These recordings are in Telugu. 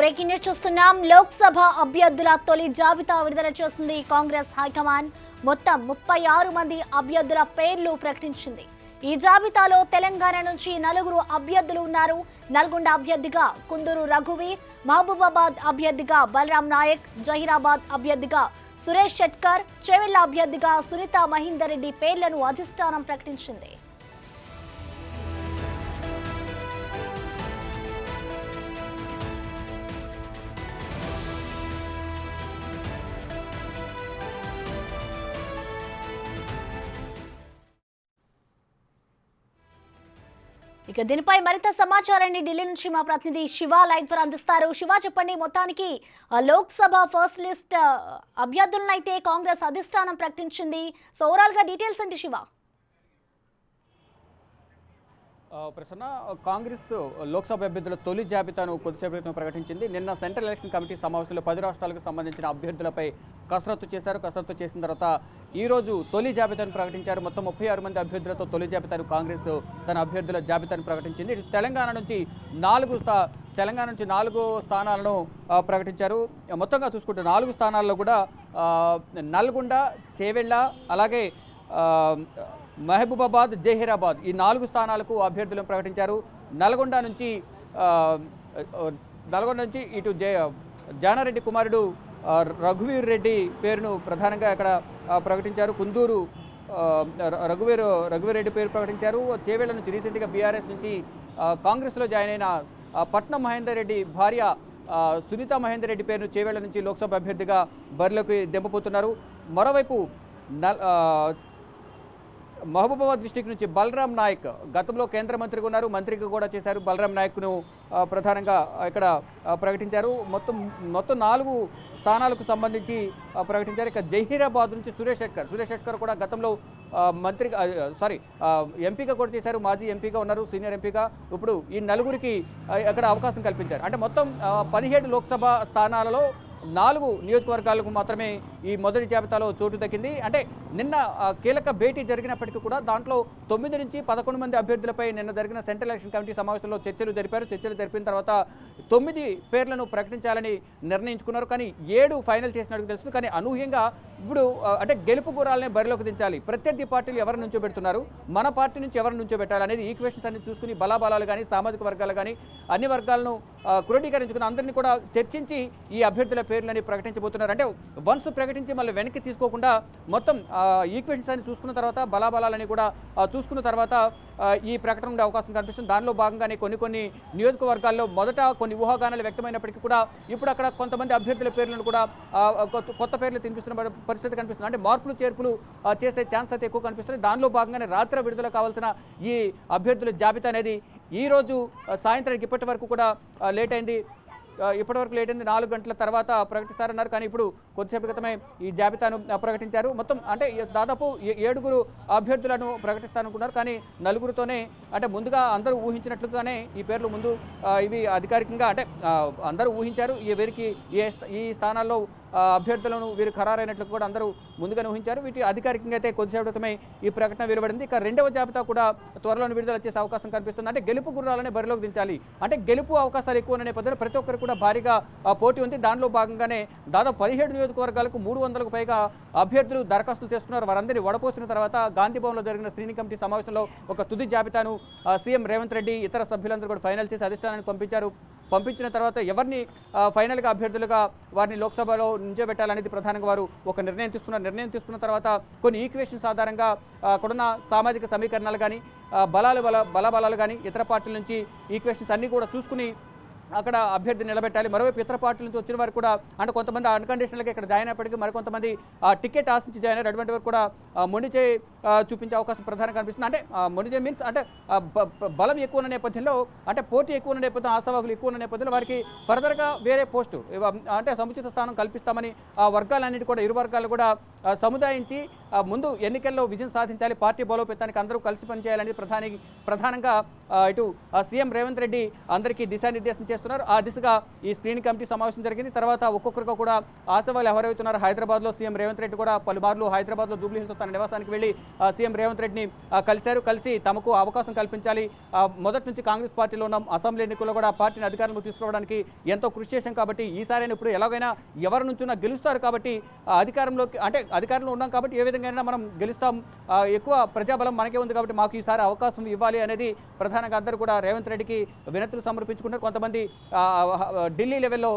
బ్రేకింగ్ న్యూస్ చూస్తున్నాం. లోక్సభ అభ్యర్థుల తొలి జాబితా విడుదల చేసింది కాంగ్రెస్ హైకమాండ్. మొత్తం 36 మంది అభ్యర్థుల పేర్లు ప్రకటించింది. ఈ జాబితాలో తెలంగాణ నుంచి 4 అభ్యర్థులు ఉన్నారు. నల్గొండ అభ్యర్థిగా కుందూరు రఘువీర్, మహబూబాబాద్ అభ్యర్థిగా బలరాం నాయక్, జహీరాబాద్ అభ్యర్థిగా సురేష్ షెట్కర్, చేవెళ్ల అభ్యర్థిగా సునీత మహేందర్ రెడ్డి పేర్లను అధిష్టానం ప్రకటించింది. ఇక దీనిపై మరింత సమాచారాన్ని ఢిల్లీ నుంచి మా ప్రతినిధి శివ లైవ్ ద్వారా అందిస్తారు. శివ, చెప్పండి, మొత్తానికి లోక్సభ ఫస్ట్ లిస్ట్ అభ్యర్థులను అయితే కాంగ్రెస్ అధిష్టానం ప్రకటించింది. సో ఓవరాల్ గా డీటెయిల్స్ ఏంటి శివ? ప్రసన్న, కాంగ్రెస్ లోక్సభ అభ్యర్థుల తొలి జాబితాను కొద్దిసేపు క్రితం ప్రకటించింది. నిన్న సెంట్రల్ ఎలక్షన్ కమిటీ సమావేశంలో 10 రాష్ట్రాలకు సంబంధించిన అభ్యర్థులపై కసరత్తు చేశారు. కసరత్తు చేసిన తర్వాత ఈరోజు తొలి జాబితాను ప్రకటించారు. మొత్తం 36 మంది అభ్యర్థులతో తొలి జాబితాను కాంగ్రెస్ తన అభ్యర్థుల జాబితాను ప్రకటించింది. తెలంగాణ నుంచి 4 స్థానాలను ప్రకటించారు. మొత్తంగా చూసుకుంటే 4 స్థానాల్లో కూడా నల్గొండ, చేవెళ్ల, అలాగే మహబూబాబాద్, జహీరాబాద్ ఈ 4 స్థానాలకు అభ్యర్థులను ప్రకటించారు. నల్గొండ నుంచి ఇటు జానారెడ్డి కుమారుడు రఘువీర్ రెడ్డి పేరును ప్రధానంగా ఇక్కడ ప్రకటించారు. కుందూరు రఘువీర్ రెడ్డి పేరు ప్రకటించారు. చేవెళ్ల నుంచి రీసెంట్గా బీఆర్ఎస్ నుంచి కాంగ్రెస్లో జాయిన్ అయిన పట్నం మహేందర్ రెడ్డి భార్య సునీత మహేందర్ రెడ్డి పేరును చేవెళ్ల నుంచి లోక్సభ అభ్యర్థిగా బరిలోకి దింపబోతున్నారు. మరోవైపు మహబూబాబాద్ డిస్టిక్ నుంచి బలరాం నాయక్ గతంలో కేంద్ర మంత్రిగా ఉన్నారు, మంత్రిగా కూడా చేశారు. బలరాం నాయక్ను ప్రధానంగా ఇక్కడ ప్రకటించారు. మొత్తం 4 స్థానాలకు సంబంధించి ప్రకటించారు. ఇక జహీరాబాద్ నుంచి సురేష్ షెట్కర్ కూడా గతంలో ఎంపీగా కూడా చేశారు. మాజీ ఎంపీగా ఉన్నారు, సీనియర్ ఎంపీగా. ఇప్పుడు ఈ 4కి అక్కడ అవకాశం కల్పించారు. అంటే మొత్తం 17 లోక్సభ స్థానాలలో 4 నియోజకవర్గాలకు మాత్రమే ఈ మొదటి జాబితాలో చోటు దక్కింది. అంటే నిన్న కీలక భేటీ జరిగినప్పటికీ కూడా దాంట్లో 9 నుంచి 11 మంది అభ్యర్థులపై నిన్న జరిగిన సెంట్రల్ ఎలక్షన్ కమిటీ సమావేశంలో చర్చలు జరిపిన తర్వాత 9 పేర్లను ప్రకటించాలని నిర్ణయించుకున్నారు. కానీ 7 ఫైనల్ చేసినట్టు తెలుస్తుంది. కానీ అనూహ్యంగా ఇప్పుడు అంటే గెలుపు గుర్రాలనే బరిలోకి దించాలి, ప్రత్యర్థి పార్టీలు ఎవరు నుంచో పెడుతున్నారు, మన పార్టీ నుంచి ఎవరు నుంచో పెట్టాలి అనేది ఈక్వేషన్స్ అన్ని చూసుకుని బలాబలాలు కానీ సామాజిక వర్గాలు కానీ అన్ని వర్గాలను క్రోడీకరించుకుని అందరినీ కూడా చర్చించి ఈ అభ్యర్థుల పేర్లని ప్రకటించబోతున్నారు. అంటే వన్స్ ప్రకటించి మళ్ళీ వెనక్కి తీసుకోకుండా మొత్తం ఈక్వేషన్స్ అని చూసుకున్న తర్వాత బలాబలాలని కూడా చూసుకున్న తర్వాత ఈ ప్రకటన ఉండే అవకాశం కనిపిస్తుంది. దానిలో భాగంగానే కొన్ని నియోజకవర్గాల్లో మొదట కొన్ని ఊహాగానాలు వ్యక్తమైనప్పటికీ కూడా ఇప్పుడు అక్కడ కొంతమంది అభ్యర్థుల పేర్లను కూడా కొత్త పేర్లు తినిపిస్తున్న పరిస్థితి కనిపిస్తుంది. అంటే మార్పులు చేర్పులు చేసే ఛాన్స్ అయితే ఎక్కువ కనిపిస్తుంది. దానిలో భాగంగానే రాత్రి విడుదల కావాల్సిన ఈ అభ్యర్థుల జాబితా అనేది ఈరోజు సాయంత్రానికి ఇప్పటి వరకు కూడా లేట్ అయింది. 4 గంటల తర్వాత ప్రకటిస్తారన్నారు. కానీ ఇప్పుడు కొద్దిసేపు క్రితమే ఈ జాబితాను ప్రకటించారు. మొత్తం అంటే దాదాపు 7 అభ్యర్థులను ప్రకటిస్తారనుకున్నారు. కానీ 4తోనే అంటే ముందుగా అందరూ ఊహించినట్లుగానే ఈ పేర్లు ముందు ఇవి అధికారికంగా అంటే అందరూ ఊహించారు. వీరికి ఈ స్థానాల్లో అభ్యర్థులను వీరు ఖరారైనట్లు కూడా అందరూ ముందుగానే ఊహించారు. వీటి అధికారికంగా అయితే కొద్దిసేపు క్రితమే ఈ ప్రకటన వెలువడింది. ఇక 2వ జాబితా కూడా త్వరలోనే విడుదల చేసే అవకాశం కనిపిస్తుంది. అంటే గెలుపు గుర్రాలనే బరిలోకి దించాలి. అంటే గెలుపు అవకాశాలు ఎక్కువ ఉన్న నేపథ్యంలో ప్రతి ఒక్కరు కూడా భారీగా పోటీ ఉంది. దానిలో భాగంగానే దాదాపు 17 నియోజకవర్గాలకు 300కు పైగా అభ్యర్థులు దరఖాస్తులు చేస్తున్నారు. వారందరినీ వడపోసిన తర్వాత గాంధీభవన్లో జరిగిన స్క్రీనింగ్ కమిటీ సమావేశంలో ఒక తుది జాబితాను సీఎం రేవంత్ రెడ్డి ఇతర సభ్యులందరూ కూడా ఫైనల్ చేసి అధిష్టానానికి పంపించిన తర్వాత ఎవరిని ఫైనల్గా అభ్యర్థులుగా వారిని లోక్సభలో నించోబెట్టాలనేది ప్రధానంగా వారు ఒక నిర్ణయం తీసుకున్న తర్వాత కొన్ని ఈక్వేషన్స్ ఆధారంగా అక్కడున్న సామాజిక సమీకరణాలు కానీ బలాబలాలు కానీ ఇతర పార్టీల నుంచి ఈక్వేషన్స్ అన్నీ కూడా చూసుకుని అక్కడ అభ్యర్థి నిలబెట్టాలి. మరోవైపు ఇతర పార్టీల నుంచి వచ్చిన వారు కూడా అంటే కొంతమంది అన్కండిషనల్గా ఇక్కడ జాయిన్ అయినప్పటికీ మరికొంతమంది టికెట్ ఆశించి జాయిన్ అయ్యారు. అటువంటి వారు కూడా మొండిచే చూపించే అవకాశం ప్రధానంగా కనిపిస్తుంది. అంటే మొండిచే మీన్స్ అంటే బలం ఎక్కువ ఉన్న నేపథ్యంలో అంటే పోటీ ఎక్కువ ఉన్న నేపథ్యంలో ఆశావాహులు ఎక్కువ ఉన్న నేపథ్యంలో వారికి ఫర్దర్గా వేరే పోస్టు అంటే సముచిత స్థానం కల్పిస్తామని ఆ వర్గాలన్నిటి కూడా ఇరు వర్గాలు కూడా సముదాయించి ముందు ఎన్నికల్లో విజయం సాధించాలి, పార్టీ బలోపేతానికి అందరూ కలిసి పనిచేయాలని ప్రధానంగా ఇటు సీఎం రేవంత్ రెడ్డి అందరికీ దిశానిర్దేశం చేస్తున్నారు. ఆ దిశగా ఈ స్క్రీనింగ్ కమిటీ సమావేశం జరిగింది. తర్వాత ఒక్కొక్కరిగా కూడా ఆశావాహులు ఎవరైతున్నారో హైదరాబాద్లో సీఎం రేవంత్ రెడ్డి కూడా పలుమార్లు హైదరాబాద్లో జూబ్లీ హిల్స్ తన నివాసానికి వెళ్ళి సీఎం రేవంత్ రెడ్డిని కలిసి తమకు అవకాశం కల్పించాలి, మొదటి నుంచి కాంగ్రెస్ పార్టీలో ఉన్న అసెంబ్లీ ఎన్నికల్లో కూడా పార్టీని అధికారంలో తీసుకురావడానికి ఎంతో కృషి చేశాం కాబట్టి ఈసారి ఇప్పుడు ఎలాగైనా ఎవరి నుంచున్నా గెలుస్తారు కాబట్టి అధికారంలో ఉన్నాం కాబట్టి ఏ విధంగా మనం గెలుస్తాం, ఎక్కువ ప్రజాబలం మనకే ఉంది కాబట్టి మాకు ఈసారి అవకాశం ఇవ్వాలి అనేది ప్రధానంగా అందరూ కూడా రేవంత్ రెడ్డికి వినతులు సమర్పించుకుంటారు. కొంతమంది ఢిల్లీ లెవెల్లో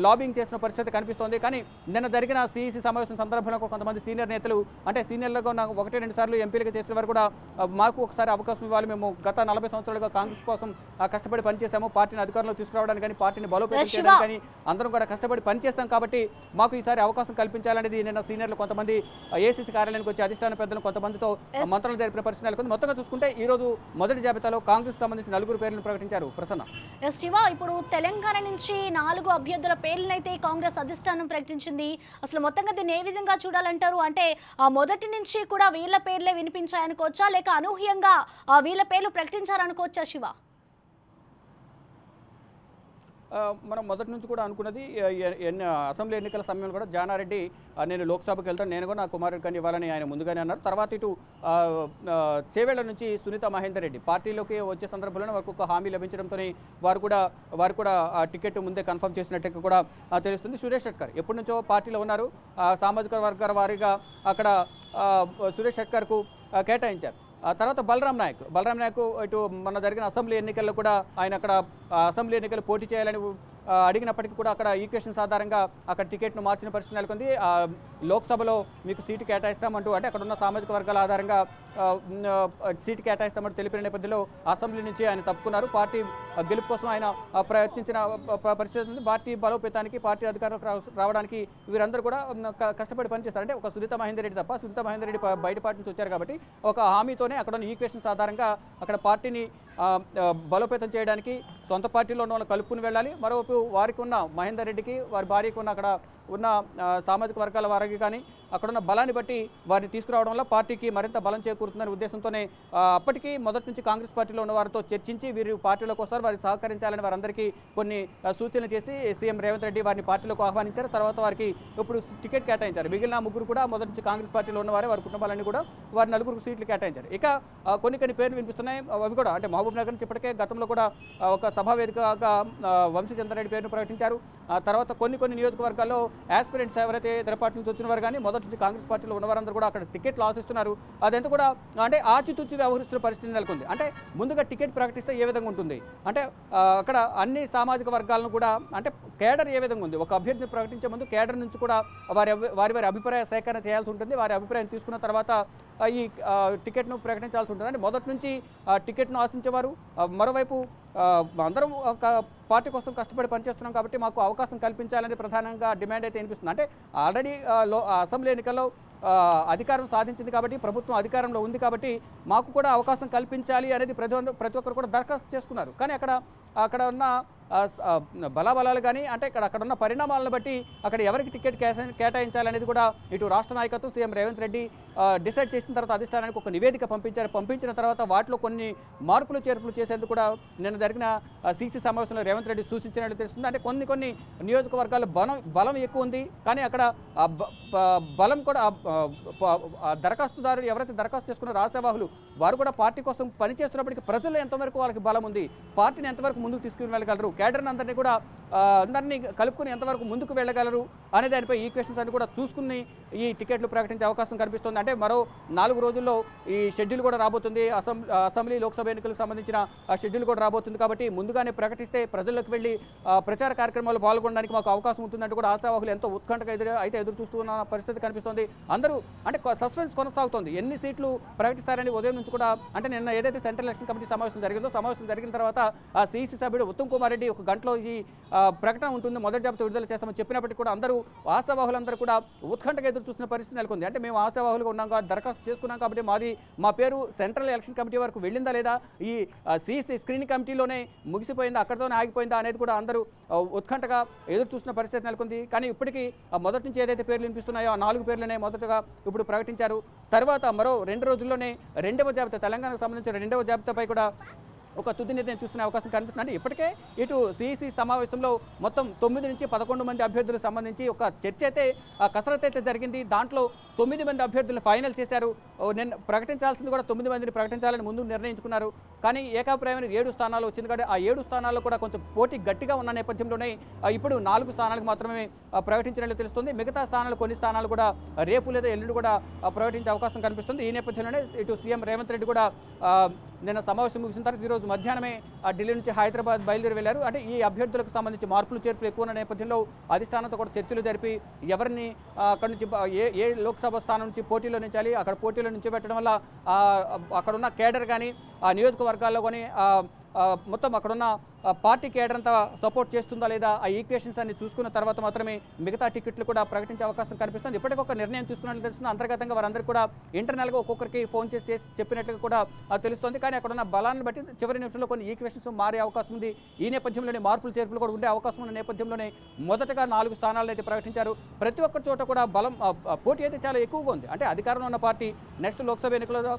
లాబింగ్ చేసిన పరిస్థితి కనిపిస్తోంది. కానీ నిన్న జరిగిన సిఈసి సమావేశం సందర్భంలో కొంతమంది సీనియర్ నేతలు సీనియర్లుగా ఉన్న 1-2 సార్లు ఎంపీలుగా చేసిన వారు కూడా మాకు ఒకసారి అవకాశం ఇవ్వాలి, మేము గత 40 సంవత్సరాలుగా కాంగ్రెస్ కోసం కష్టపడి పనిచేస్తాము, పార్టీని అధికారంలో తీసుకురావడానికి కానీ పార్టీని బలోపేతం చేయడానికి కానీ అందరం కూడా కష్టపడి పనిచేస్తాం కాబట్టి మాకు ఈసారి అవకాశం కల్పించాలనేది నిన్న సీనియర్లు కొంతమంది ఏసీసీ కార్యాలయానికి వచ్చి అధిష్టాన పెద్దలు కొంతమందితో మంత్రులు జరిపిన పరిస్థితి నెలకొంది. మొత్తంగా చూసుకుంటే ఈ రోజు మొదటి జాబితాలో కాంగ్రెస్ సంబంధించి 4 పేర్లను ప్రకటించారు. ప్రసన్న, శివ, ఇప్పుడు తెలంగాణ నుంచి 4 అభ్యర్థుల పేర్లనైతే కాంగ్రెస్ అధిష్టానం ప్రకటించింది. అసలు మొత్తంగా దీన్ని ఏ విధంగా చూడాలంటారు? అంటే మొదటి నుంచి కూడా వీళ్ళ పేర్లే వినిపించాయనుకోవచ్చా, లేక అనూహ్యంగా వీళ్ళ పేర్లు ప్రకటించారనుకోవచ్చా శివ? మనం మొదటి నుంచి కూడా అనుకున్నది అసెంబ్లీ ఎన్నికల సమయంలో కూడా జానారెడ్డి నేను లోక్సభకు వెళ్తాను, నేను కూడా నా కుమారుడికి కానీ ఇవ్వాలని ఆయన ముందుగానే అన్నారు. తర్వాత ఇటు చేవేళ్ల నుంచి సునీత మహేందర్ రెడ్డి పార్టీలోకి వచ్చే సందర్భంలోనే వారికి ఒక హామీ లభించడంతో వారు కూడా టికెట్ ముందే కన్ఫర్మ్ చేసినట్టు కూడా తెలుస్తుంది. సురేష్ షెట్కర్ ఎప్పటి నుంచో పార్టీలో ఉన్నారు, సామాజిక వర్గాల వారీగా అక్కడ సురేష్ షెట్కర్కు కేటాయించారు. తర్వాత బలరాం నాయక్ ఇటు మొన్న జరిగిన అసెంబ్లీ ఎన్నికల్లో కూడా ఆయన అక్కడ అసెంబ్లీ ఎన్నికలు పోటీ చేయాలని అడిగినప్పటికీ కూడా అక్కడ ఈక్వేషన్స్ ఆధారంగా అక్కడ టికెట్ను మార్చిన పరిస్థితి నెలకొంది. లోక్సభలో మీకు సీటు కేటాయిస్తామంటూ అంటే అక్కడ ఉన్న సామాజిక వర్గాల ఆధారంగా సీటు కేటాయిస్తామంటూ తెలిపిన నేపథ్యంలో అసెంబ్లీ నుంచి ఆయన తప్పుకున్నారు. పార్టీ గెలుపు కోసం ఆయన ప్రయత్నించిన పరిస్థితి ఉంది. పార్టీ బలోపేతానికి, పార్టీ అధికారంలోకి రావడానికి వీరందరూ కూడా కష్టపడి పనిచేస్తారు. అంటే ఒక సునీత మహేందర్ రెడ్డి తప్ప, సునీత మహేందర్ రెడ్డి బయట పార్టీ నుంచి వచ్చారు కాబట్టి ఒక హామీతోనే అక్కడ ఉన్న ఈక్వేషన్స్ ఆధారంగా అక్కడ పార్టీని బలోపేతం చేయడానికి సొంత పార్టీలో ఉన్న వాళ్ళు కలుపుకుని వెళ్ళాలి. మరోవైపు వారికి ఉన్న మహేందర్ రెడ్డికి, వారి భార్యకు ఉన్న అక్కడ ఉన్న సామాజిక వర్గాల వారికి కానీ అక్కడున్న బలాన్ని బట్టి వారిని తీసుకురావడం వల్ల పార్టీకి మరింత బలం చేకూరుతుందనే ఉద్దేశంతోనే అప్పటికీ మొదటి నుంచి కాంగ్రెస్ పార్టీలో ఉన్న వారితో చర్చించి వీరు పార్టీలోకి వస్తారు, వారికి సహకరించాలని వారందరికీ కొన్ని సూచనలు చేసి సీఎం రేవంత్ రెడ్డి వారిని పార్టీలోకి ఆహ్వానించారు. తర్వాత వారికి ఇప్పుడు టికెట్ కేటాయించారు. మిగిలిన 3 కూడా మొదటి నుంచి కాంగ్రెస్ పార్టీలో ఉన్నవారే, వారి కుటుంబాలన్నీ కూడా వారి 4 సీట్లు కేటాయించారు. ఇక కొన్ని పేర్లు వినిపిస్తున్నాయి. అవి కూడా అంటే మహబూబ్ నగర్ నుంచి ఇప్పటికే గతంలో కూడా ఒక సభా వేదికగా వంశీచంద్రారెడ్డి పేరును ప్రకటించారు. తర్వాత కొన్ని నియోజకవర్గాల్లో యాస్పిరెంట్స్ ఎవరైతే ఇతర పార్టీ నుంచి వచ్చిన వారు కానీ మొదటి నుంచి కాంగ్రెస్ పార్టీలో ఉన్నవారందరూ కూడా అక్కడ టికెట్లు ఆశిస్తున్నారు. అదంతా కూడా అంటే ఆచితూచి వ్యవహరిస్తున్న పరిస్థితి నెలకొంది. అంటే ముందుగా టికెట్ ప్రకటిస్తే ఏ విధంగా ఉంటుంది అంటే అక్కడ అన్ని సామాజిక వర్గాలను కూడా అంటే కేడర్ ఏ విధంగా ఉంది, ఒక అభ్యర్థిని ప్రకటించే ముందు కేడర్ నుంచి కూడా వారి అభిప్రాయ సేకరణ చేయాల్సి ఉంటుంది. వారి అభిప్రాయం తీసుకున్న తర్వాత ఈ టికెట్ను ప్రకటించాల్సి ఉంటుంది. అంటే మొదటి నుంచి టికెట్ను ఆశించేవారు, మరోవైపు అందరం ఒక పార్టీ కోసం కష్టపడి పనిచేస్తున్నాం కాబట్టి మాకు అవకాశం కల్పించాలని ప్రధానంగా డిమాండ్ అయితే వినిపిస్తుంది. అంటే ఆల్రెడీ అసెంబ్లీ ఎన్నికల్లో అధికారం సాధించింది కాబట్టి, ప్రభుత్వం అధికారంలో ఉంది కాబట్టి మాకు కూడా అవకాశం కల్పించాలి అనేది ప్రతి ఒక్కరు కూడా దరఖాస్తు చేసుకున్నారు. కానీ అక్కడ ఉన్న బలాబలాలు కానీ అంటే అక్కడ ఉన్న పరిణామాలను బట్టి అక్కడ ఎవరికి టికెట్ కేటాయించాలనేది కూడా ఇటు రాష్ట్ర నాయకత్వం సీఎం రేవంత్ రెడ్డి డిసైడ్ చేసిన తర్వాత అధిష్టానానికి ఒక నివేదిక పంపించిన తర్వాత వాటిలో కొన్ని మార్పులు చేర్పులు చేసేందుకు కూడా నిన్న జరిగిన సీసీ సమావేశంలో రేవంత్ రెడ్డి సూచించినట్టు తెలుస్తుంది. అంటే కొన్ని నియోజకవర్గాల బలం ఎక్కువ ఉంది, కానీ అక్కడ బలం కూడా దరఖాస్తుదారులు ఎవరైతే దరఖాస్తు చేసుకున్నారో ఆశావాహులు వారు కూడా పార్టీ కోసం పనిచేస్తున్నప్పటికీ ప్రజల్లో ఎంతవరకు వాళ్ళకి బలం ఉంది, పార్టీని ఎంతవరకు ముందుకు తీసుకుని వెళ్ళగలరు, కేడర్ని అందరినీ కూడా అందరినీ కలుపుకుని ఎంతవరకు ముందుకు వెళ్ళగలరు అనే దానిపై ఈ క్వశ్చన్స్ అన్ని కూడా చూసుకుని ఈ టికెట్లు ప్రకటించే అవకాశం కనిపిస్తుంది. అంటే మరో 4 రోజుల్లో ఈ షెడ్యూల్ కూడా రాబోతుంది. అసెంబ్లీ లోక్సభ ఎన్నికలకు సంబంధించిన షెడ్యూల్ కూడా రాబోతుంది కాబట్టి ముందుగానే ప్రకటిస్తే ప్రజల్లోకి వెళ్ళి ప్రచార కార్యక్రమాల్లో పాల్గొనడానికి మాకు అవకాశం ఉంటుందంటే కూడా ఆశావాహులు ఎంతో ఉత్కంఠగా ఎదురు చూస్తున్న పరిస్థితి కనిపిస్తుంది. అందరూ అంటే సస్పెన్స్ కొనసాగుతోంది. ఎన్ని సీట్లు ప్రకటిస్తారని ఉదయం నుంచి కూడా అంటే నిన్న ఏదైతే సెంట్రల్ ఎలక్షన్ కమిటీ సమావేశం జరిగిన తర్వాత సిఈసి సభ్యుడు ఉత్తమ్ కుమార్ రెడ్డి ఒక గంటలో ఈ ప్రకటన ఉంటుంది, మొదటి జాబితా విడుదల చేస్తామని చెప్పినప్పటికీ కూడా అందరూ ఆశావాహులందరూ కూడా ఉత్కంఠగా ఎదురు చూస్తున్న పరిస్థితి నెలకొంది. అంటే మేము ఆశావాహులుగా ఉన్నాం కాబట్టి దరఖాస్తు చేసుకున్నాం కాబట్టి మా పేరు సెంట్రల్ ఎలక్షన్ కమిటీ వరకు వెళ్ళిందా లేదా, ఈ సిఈసి స్క్రీనింగ్ కమిటీలోనే ముగిసిపోయిందా, అక్కడితోనే ఆగిపోయిందా అనేది కూడా అందరూ ఉత్కంఠగా ఎదురు చూస్తున్న పరిస్థితి నెలకొంది. కానీ ఇప్పటికీ మొదటి నుంచి ఏదైతే పేర్లు వినిపిస్తున్నాయో ఆ 4 పేర్లనే మొదటగా ఇప్పుడు ప్రకటించారు. తర్వాత మరో 2 రోజుల్లోనే రెండవ జాబితా, తెలంగాణకు సంబంధించిన రెండవ జాబితాపై కూడా ఒక తుది నిర్ణయం తీసుకునే అవకాశం కనిపిస్తుంది. అంటే ఇప్పటికే ఇటు సిఈసి సమావేశంలో మొత్తం 9 నుంచి 11 మంది అభ్యర్థులకు సంబంధించి ఒక చర్చ అయితే కసరత్తు అయితే జరిగింది. దాంట్లో 9 మంది అభ్యర్థులు ఫైనల్ చేశారు. నిన్న ప్రకటించాల్సింది కూడా 9 మందిని ప్రకటించాలని ముందు నిర్ణయించుకున్నారు. కానీ ఏకాభిప్రాయమైన 7 స్థానాలు వచ్చింది కాబట్టి ఆ 7 స్థానాల్లో కూడా కొంచెం పోటీ గట్టిగా ఉన్న నేపథ్యంలోనే ఇప్పుడు 4 స్థానాలకు మాత్రమే ప్రకటించినట్లు తెలుస్తుంది. మిగతా స్థానాలు కొన్ని స్థానాలు కూడా రేపు లేదా ఎల్లుండి కూడా ప్రకటించే అవకాశం కనిపిస్తుంది. ఈ నేపథ్యంలోనే ఇటు సీఎం రేవంత్ రెడ్డి కూడా నిన్న సమావేశం ముగిసిన తర్వాత ఈరోజు మధ్యాహ్నమే ఢిల్లీ నుంచి హైదరాబాద్ బయలుదేరి వెళ్లారు. అంటే ఈ అభ్యర్థులకు సంబంధించి మార్పులు చేర్పులు ఎక్కువ ఉన్న నేపథ్యంలో అధిష్టానంతో కూడా చర్చలు జరిపి ఎవరిని అక్కడి నుంచి ఏ లోక్సభ స్థానం నుంచి పోటీలో నించాలి, అక్కడ పోటీలో నుంచి పెట్టడం వల్ల అక్కడ ఉన్న కేడర్ కానీ ఆ నియోజకవర్గాల్లో కానీ మొత్తం అక్కడున్న పార్టీ కేడర్ అంతా సపోర్ట్ చేస్తుందా లేదా ఆ ఈక్వేషన్స్ అన్ని చూసుకున్న తర్వాత మాత్రమే మిగతా టికెట్లు కూడా ప్రకటించే అవకాశం కనిపిస్తుంది. ఇప్పటికీ ఒక నిర్ణయం తీసుకున్నట్లు తెలుస్తుంది. అంతర్గతంగా వారందరూ కూడా ఇంటర్నల్గా ఒక్కొక్కరికి ఫోన్ చేసి చెప్పినట్లుగా కూడా తెలుస్తుంది. కానీ అక్కడ ఉన్న బలాన్ని బట్టి చివరి నిమిషంలో కొన్ని ఈక్వేషన్స్ మారే అవకాశం ఉంది. ఈ నేపథ్యంలోనే మార్పులు చేర్పులు కూడా ఉండే అవకాశం ఉన్న నేపథ్యంలోనే మొదటగా 4 స్థానాలను అయితే ప్రకటించారు. ప్రతి ఒక్క చోట కూడా బలం పోటీ అయితే చాలా ఎక్కువగా ఉంది. అంటే అధికారంలో ఉన్న పార్టీ నెక్స్ట్ లోక్సభ ఎన్నికలలో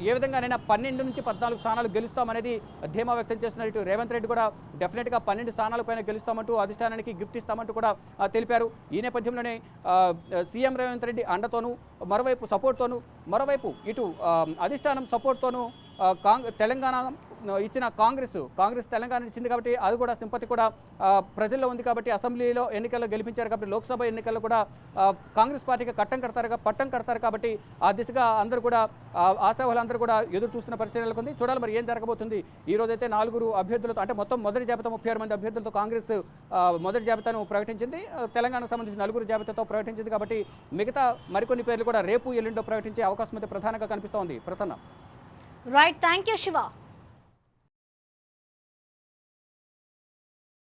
ఏ విధంగానైనా 12 నుంచి 14 స్థానాలు గెలుస్తామనేది ధీమా వ్యక్తం చేస్తున్నారు. ఇటు రేవంత్ రెడ్డి కూడా డెఫినెట్గా 12 స్థానాలపైన గెలుస్తామంటూ అధిష్టానానికి గిఫ్ట్ ఇస్తామంటూ కూడా తెలిపారు. ఈ నేపథ్యంలోనే సీఎం రేవంత్ రెడ్డి అండతోనూ మరోవైపు సపోర్ట్తోనూ మరోవైపు ఇటు అధిష్టానం సపోర్ట్తోనూ తెలంగాణ ఇచ్చిన కాంగ్రెస్ తెలంగాణ ఇచ్చింది కాబట్టి అది కూడా సింపతి కూడా ప్రజల్లో ఉంది కాబట్టి అసెంబ్లీలో ఎన్నికల్లో గెలిపించారు కాబట్టి లోక్సభ ఎన్నికల్లో కూడా కాంగ్రెస్ పార్టీకి పట్టం కడతారు కాబట్టి ఆ దిశగా అందరూ కూడా ఆశావాహులందరూ కూడా ఎదురు చూస్తున్న పరిస్థితి నెలకొంది. చూడాలి మరి ఏం జరగబోతుంది. ఈ రోజైతే 4 అభ్యర్థులతో అంటే మొత్తం మొదటి జాబితా 36 మంది అభ్యర్థులతో కాంగ్రెస్ మొదటి జాబితాను ప్రకటించింది. తెలంగాణకు సంబంధించి 4 జాబితాతో ప్రకటించింది కాబట్టి మిగతా మరికొన్ని పేర్లు కూడా రేపు ఎల్లుండో ప్రకటించే అవకాశం అయితే ప్రధానంగా కనిపిస్తోంది. Prasanna. Right, thank you Shiva.